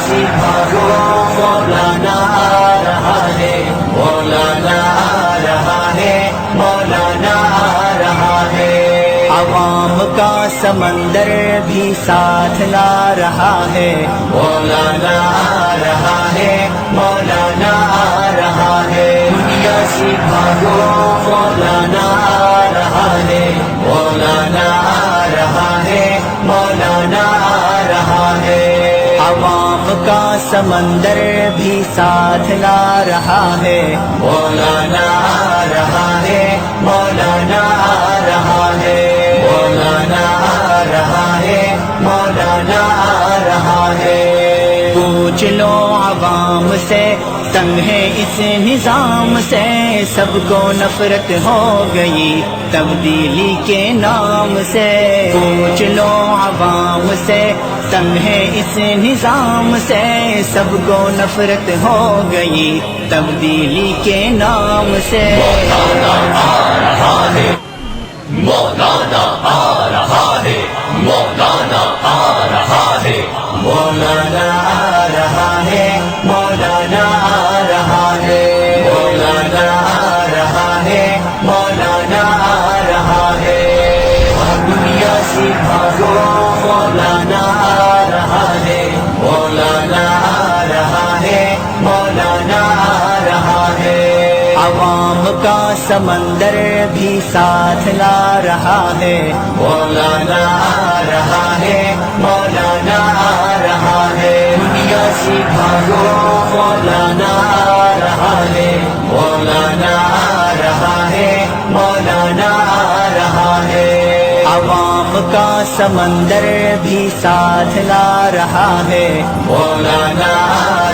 سے بھاگو مولانا آ رہا ہے، مولانا آ رہا ہے، مولانا آ رہا ہے۔ عوام کا سمندر بھی ساتھ لا رہا ہے، مولانا آ رہا ہے، مولانا آ رہا ہے۔ دنیا سے بھاگو مولانا آ رہا ہے، مولانا آ رہا ہے، مولانا آ رہا ہے۔ عوام کا سمندر بھی ساتھ لا رہا ہے، مولانا آ رہا ہے، مولانا آ رہا ہے، مولانا آ رہا ہے، مولانا آ رہا ہے۔ پوچھ لو عوام سے، تنگ ہے اس نظام سے، سب کو نفرت ہو گئی تبدیلی کے نام سے۔ پوچھ لو عوام سے، تنگ ہے اس نظام سے، سب کو نفرت ہو گئی تبدیلی کے نام سے۔ مولانا آ رہا ہے، مولانا آ رہا ہے، مولانا آ رہا ہے، مولانا آ رہا ہے، مولانا آ رہا ہے، مولانا آ رہا ہے، مولانا آ رہا ہے۔ دنیا سے بھاگو مولانا آ رہا ہے، مولانا آ رہا ہے، مولانا آ رہا ہے۔ عوام کا سمندر بھی ساتھ لا رہا ہے، مولانا آ رہا ہے، مولانا آ رہا ہے۔ دنیا سے بھاگو مولانا آ رہا ہے، مولانا آ رہا ہے، مولانا آ رہا ہے۔ عوام کا سمندر بھی ساتھ لا رہا ہے، مولانا آ